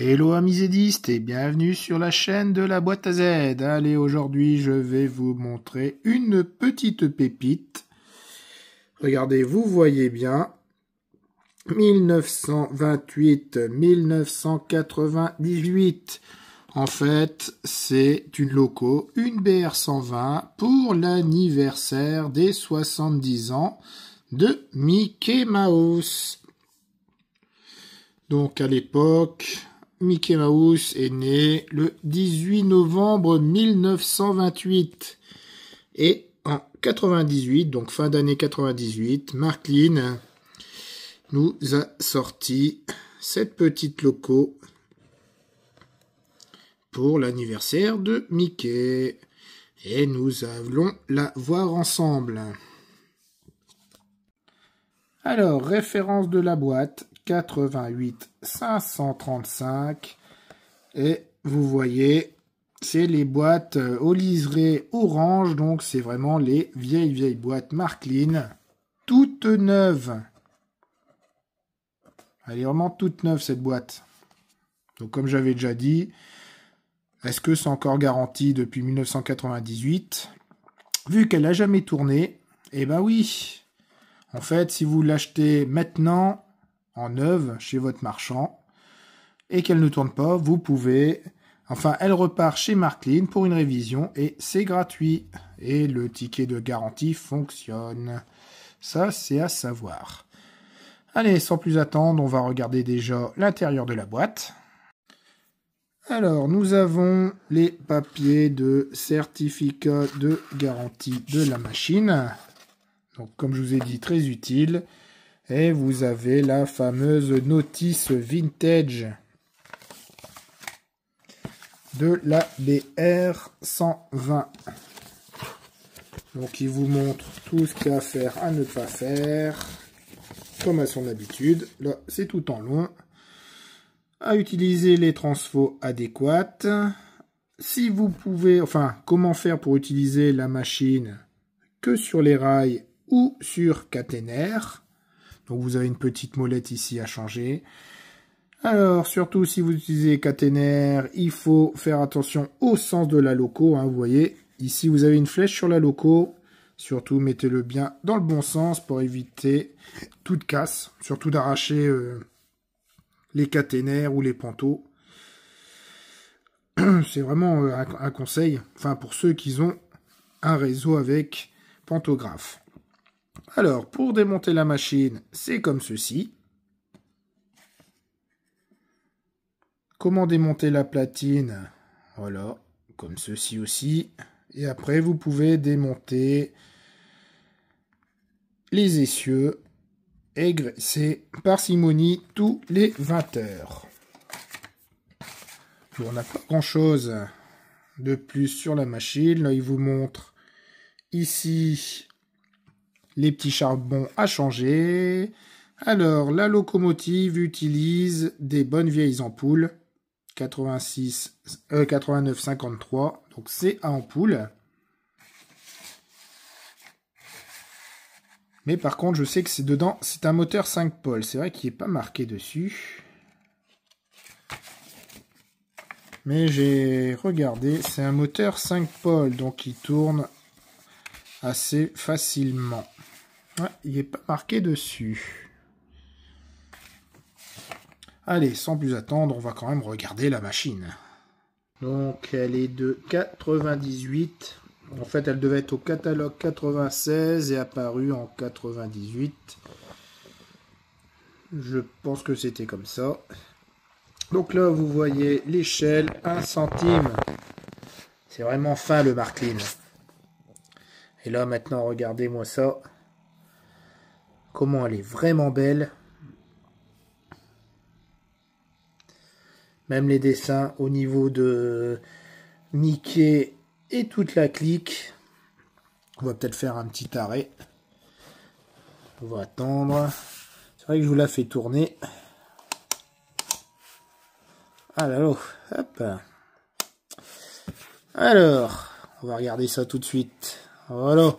Hello amis zédistes et bienvenue sur la chaîne de la boîte à Z. Allez, aujourd'hui je vais vous montrer une petite pépite. Regardez, vous voyez bien, 1928-1998. En fait, c'est une loco, une BR120 pour l'anniversaire des 70 ans de Mickey Mouse. Donc à l'époque, Mickey Mouse est né le 18 novembre 1928. Et en 98, donc fin d'année 98, Marklin nous a sorti cette petite loco pour l'anniversaire de Mickey. Et nous allons la voir ensemble. Alors, référence de la boîte, 88 535. Et vous voyez, c'est les boîtes au liseré orange. Donc, c'est vraiment les vieilles boîtes Marklin, toutes neuves. Elle est vraiment toute neuve, cette boîte. Donc, comme j'avais déjà dit, est-ce que c'est encore garanti depuis 1998? Vu qu'elle n'a jamais tourné, eh ben oui. En fait, si vous l'achetez maintenant, en neuve, chez votre marchand, et qu'elle ne tourne pas, vous pouvez... Enfin, elle repart chez Marklin pour une révision, et c'est gratuit. Et le ticket de garantie fonctionne. Ça, c'est à savoir. Allez, sans plus attendre, on va regarder déjà l'intérieur de la boîte. Alors, nous avons les papiers de certificat de garantie de la machine. Donc, comme je vous ai dit, très utile. Et vous avez la fameuse notice vintage de la BR120. Donc, il vous montre tout ce qu'il y a à faire, à ne pas faire, comme à son habitude. Là, c'est tout en long. À utiliser les transfos adéquates. Si vous pouvez, enfin, comment faire pour utiliser la machine que sur les rails ou sur caténaire. Donc vous avez une petite molette ici à changer. Alors, surtout si vous utilisez caténaire, il faut faire attention au sens de la loco. Vous voyez, ici vous avez une flèche sur la loco. Surtout, mettez-le bien dans le bon sens pour éviter toute casse. Surtout d'arracher les caténaires ou les panteaux. C'est vraiment un conseil. Enfin, pour ceux qui ont un réseau avec pantographe. Alors, pour démonter la machine, c'est comme ceci. Comment démonter la platine? Voilà, comme ceci aussi. Et après, vous pouvez démonter les essieux et graisser parcimonie tous les 20 heures. Bon, on n'a pas grand-chose de plus sur la machine. Là, il vous montre ici les petits charbons à changer. Alors, la locomotive utilise des bonnes vieilles ampoules. 89-53. Donc, c'est à ampoule. Mais par contre, je sais que c'est dedans. C'est un moteur 5 pôles. C'est vrai qu'il n'est pas marqué dessus. Mais j'ai regardé. C'est un moteur 5 pôles. Donc, il tourne assez facilement. Ouais, il n'est pas marqué dessus. Allez, sans plus attendre, on va quand même regarder la machine. Donc, elle est de 98. En fait, elle devait être au catalogue 96 et apparue en 98. Je pense que c'était comme ça. Donc là, vous voyez l'échelle, 1 centime. C'est vraiment fin le Marklin. Et là, maintenant, regardez-moi ça. Comment elle est vraiment belle. Même les dessins au niveau de Mickey et toute la clique. On va peut-être faire un petit arrêt. On va attendre. C'est vrai que je vous la fais tourner. Alors, hop. Alors, on va regarder ça tout de suite. Voilà.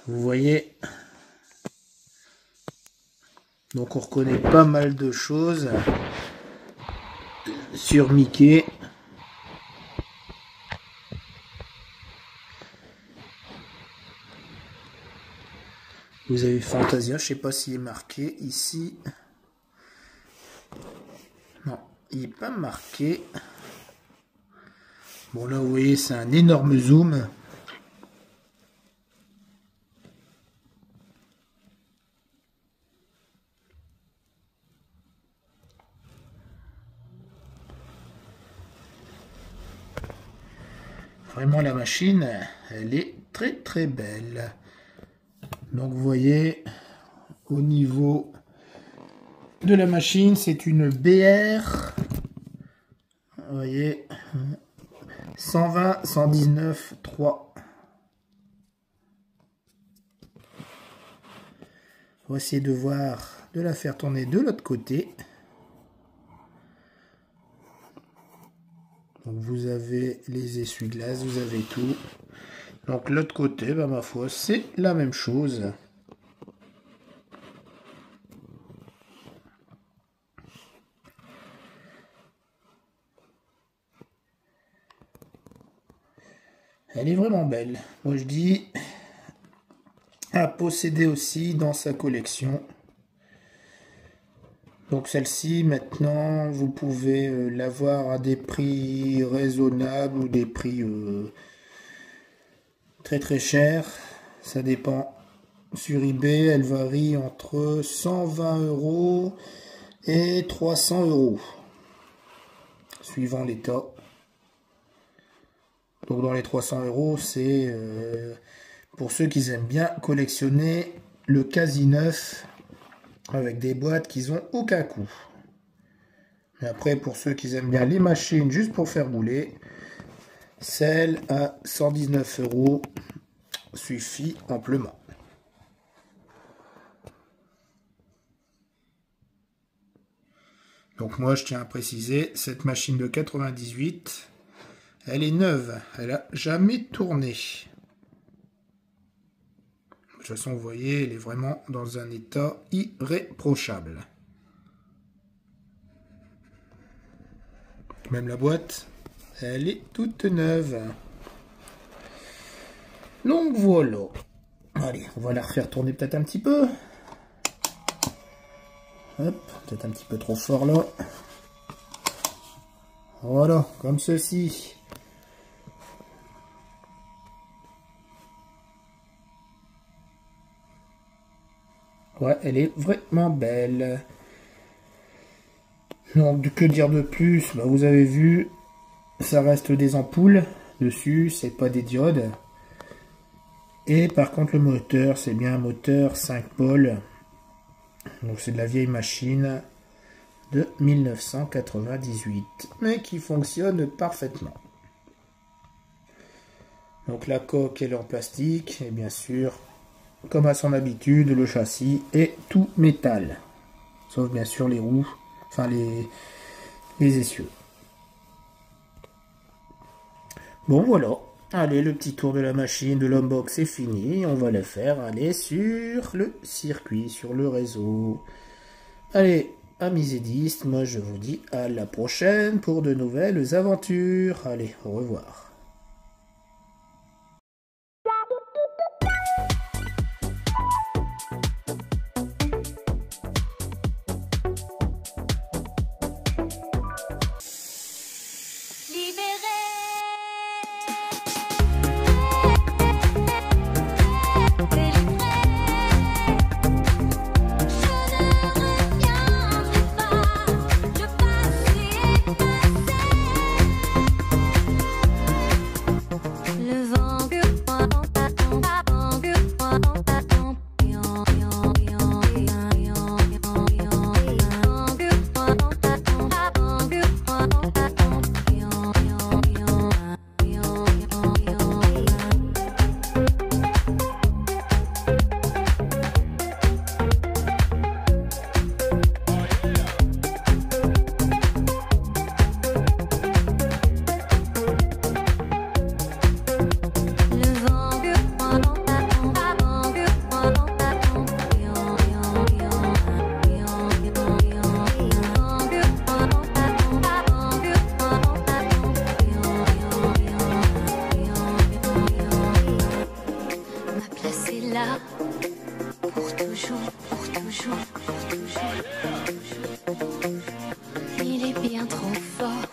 Vous voyez, Donc on reconnaît pas mal de choses sur Mickey. Vous avez Fantasia, je sais pas s'il est marqué ici. Non, il n'est pas marqué. Bon là vous voyez c'est un énorme zoom. Vraiment la machine, elle est très très belle. Donc vous voyez, au niveau de la machine, c'est une BR. Vous voyez, 120, 119, 3. On va essayer de voir, de la faire tourner de l'autre côté. Donc vous avez les essuie-glaces, vous avez tout. Donc l'autre côté, bah, ma foi, c'est la même chose. Elle est vraiment belle. Moi je dis à posséder aussi dans sa collection. Donc celle-ci, maintenant, vous pouvez l'avoir à des prix raisonnables ou des prix très très chers. Ça dépend. Sur eBay, elle varie entre 120 € et 300 €, suivant l'état. Donc dans les 300 €, c'est pour ceux qui aiment bien collectionner le quasi neuf avec des boîtes qui n'ont aucun coût. Mais après, pour ceux qui aiment bien les machines juste pour faire rouler, celle à 119 € suffit amplement. Donc moi, je tiens à préciser, cette machine de 98, elle est neuve, elle n'a jamais tourné. De toute façon, vous voyez, elle est vraiment dans un état irréprochable. Même la boîte, elle est toute neuve. Donc voilà. Allez, on va la refaire tourner peut-être un petit peu. Hop, peut-être un petit peu trop fort là. Voilà, comme ceci. Ouais, elle est vraiment belle. Donc, que dire de plus? Bah, vous avez vu, ça reste des ampoules dessus, c'est pas des diodes. Et par contre, le moteur, c'est bien un moteur 5 pôles. Donc, c'est de la vieille machine de 1998, mais qui fonctionne parfaitement. Donc, la coque, elle est en plastique, et bien sûr, comme à son habitude, le châssis est tout métal. Sauf bien sûr les roues, enfin les essieux. Bon voilà, allez, le petit tour de la machine, de l'unbox est fini. On va le faire aller sur le circuit, sur le réseau. Allez, amis zédistes, moi je vous dis à la prochaine pour de nouvelles aventures. Allez, au revoir. là pour toujours, pour toujours, pour toujours. Il est bien trop fort.